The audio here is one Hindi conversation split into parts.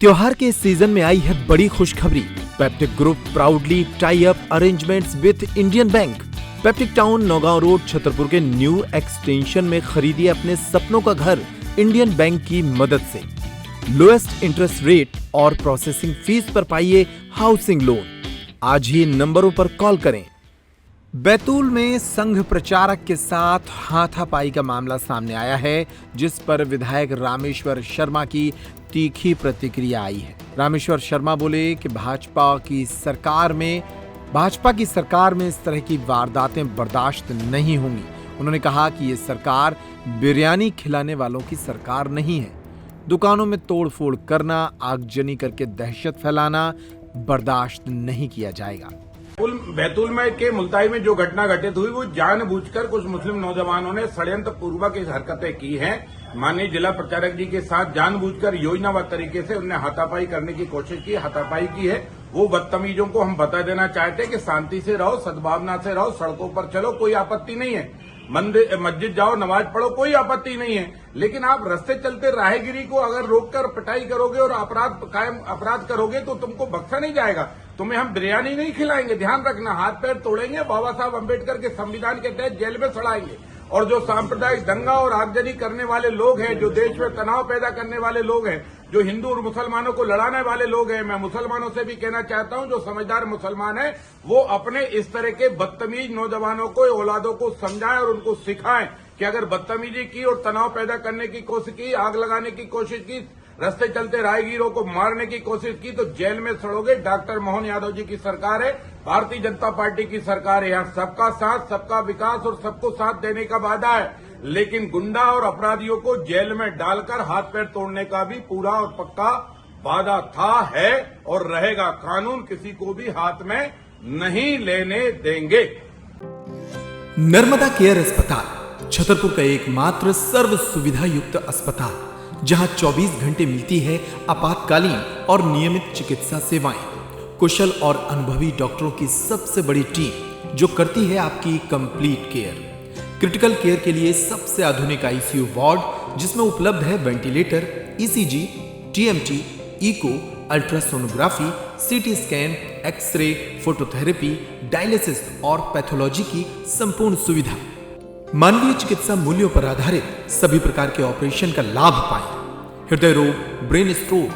त्योहार के इस सीजन में आई है बड़ी खुशखबरी। Peptic group proudly tie up arrangements with Indian bank. Peptic town Naugaon road Chhatarpur के न्यू एक्सटेंशन में खरीदिए अपने सपनों का घर इंडियन बैंक की मदद से। लोएस्ट इंटरेस्ट रेट और प्रोसेसिंग फीस पर पाइए हाउसिंग लोन। आज ही नंबरों पर कॉल करें। बैतूल में संघ प्रचारक के साथ हाथापाई का मामला सामने आया है, जिस पर विधायक रामेश्वर शर्मा की तीखी प्रतिक्रिया आई है। रामेश्वर शर्मा बोले कि भाजपा की सरकार में इस तरह की वारदातें बर्दाश्त नहीं होंगी। उन्होंने कहा कि ये सरकार बिरयानी खिलाने वालों की सरकार नहीं है। दुकानों में तोड़फोड़ करना, आगजनी करके दहशत फैलाना बर्दाश्त नहीं किया जाएगा। बैतूल में के मुल्ताई में जो घटना घटित हुई वो जानबूझकर कुछ मुस्लिम नौजवानों ने षड्यंत्र पूर्वक इस हरकतें की हैं। माननीय जिला प्रचारक जी के साथ जानबूझकर योजनाबद्ध तरीके से उन्हें हाथापाई करने की कोशिश की, हाथापाई की है। वो बदतमीजों को हम बता देना चाहते हैं कि शांति से रहो, सद्भावना से रहो, सड़कों पर चलो, कोई आपत्ति नहीं है। मंदिर मस्जिद जाओ, नमाज पढ़ो, कोई आपत्ति नहीं है। लेकिन आप रास्ते चलते राहगीरी को अगर रोककर पिटाई करोगे और अपराध करोगे तो तुमको बख्शा नहीं जाएगा। तुम्हें हम बिरयानी नहीं खिलाएंगे, ध्यान रखना। हाथ पैर तोड़ेंगे, बाबा साहब अम्बेडकर के संविधान के तहत जेल में सड़ाएंगे। और जो सांप्रदायिक दंगा और आगजनी करने वाले लोग हैं, जो देश में तनाव पैदा करने वाले लोग हैं, जो हिंदू और मुसलमानों को लड़ाने वाले लोग हैं, मैं मुसलमानों से भी कहना चाहता हूं, जो समझदार मुसलमान है वो अपने इस तरह के बदतमीज नौजवानों को, औलादों को समझाएं और उनको सिखाएं कि अगर बदतमीजी की और तनाव पैदा करने की कोशिश की, आग लगाने की कोशिश की, रास्ते चलते राहगीरों को मारने की कोशिश की तो जेल में सड़ोगे। डॉक्टर मोहन यादव जी की सरकार है, भारतीय जनता पार्टी की सरकार है। यहाँ सबका साथ, सबका विकास और सबको साथ देने का वादा है। लेकिन गुंडा और अपराधियों को जेल में डालकर हाथ पैर तोड़ने का भी पूरा और पक्का वादा था, है और रहेगा। कानून किसी को भी हाथ में नहीं लेने देंगे। नर्मदा केयर अस्पताल छतरपुर का एकमात्र सर्व सुविधा युक्त अस्पताल, जहां 24 घंटे मिलती है आपातकालीन और नियमित चिकित्सा सेवाएं। कुशल और अनुभवी डॉक्टरों की सबसे बड़ी टीम जो करती है आपकी कंप्लीट केयर। क्रिटिकल केयर के लिए सबसे आधुनिक आईसीयू वार्ड, जिसमें उपलब्ध है ventilator, ECG, TMT, echo, ultrasonography, CT scan, X-ray, phototherapy, dialysis और पैथोलॉजी की संपूर्ण सुविधा। मानवीय चिकित्सा मूल्यों पर आधारित सभी प्रकार के ऑपरेशन का लाभ पाएं। हृदय रोग, ब्रेन स्ट्रोक,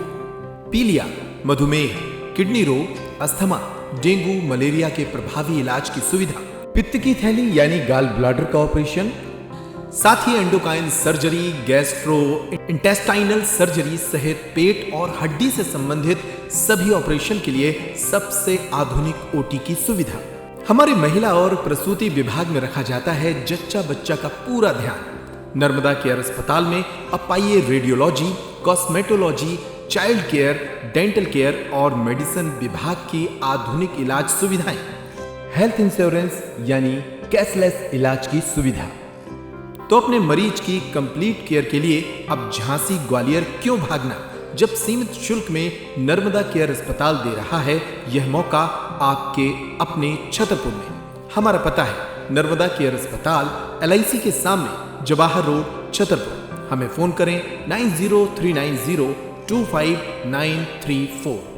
पीलिया, मधुमेह, किडनी रोग, अस्थमा, डेंगू, मलेरिया के प्रभावी इलाज की सुविधा, पित्त की थैली यानी गाल ब्लैडर का ऑपरेशन, साथ ही endocrine surgery, gastrointestinal surgery सहित पेट और हड्डी से संबंधित सभी ऑपरेशन के लिए सबसे आधुनिक ओटी की सुविधा। हमारी महिला और प्रसूति विभाग में रखा जाता है जच्चा बच्चा का पूरा ध्यान। नर्मदा केयर अस्पताल में अब पाइए radiology, cosmetology, child care, dental care और मेडिसिन विभाग की आधुनिक इलाज सुविधाएं, हेल्थ इंश्योरेंस यानी कैशलेस इलाज की सुविधा। तो अपने मरीज की कंप्लीट केयर के लिए अब झांसी ग्वालियर क्यों भागना, जब सीमित शुल्क में नर्मदा केयर अस्पताल दे रहा है यह मौका आपके अपने छतरपुर में। हमारा पता है नर्मदा केयर अस्पताल, LIC के सामने, जवाहर रोड, छतरपुर। हमें फोन करें 9039025934।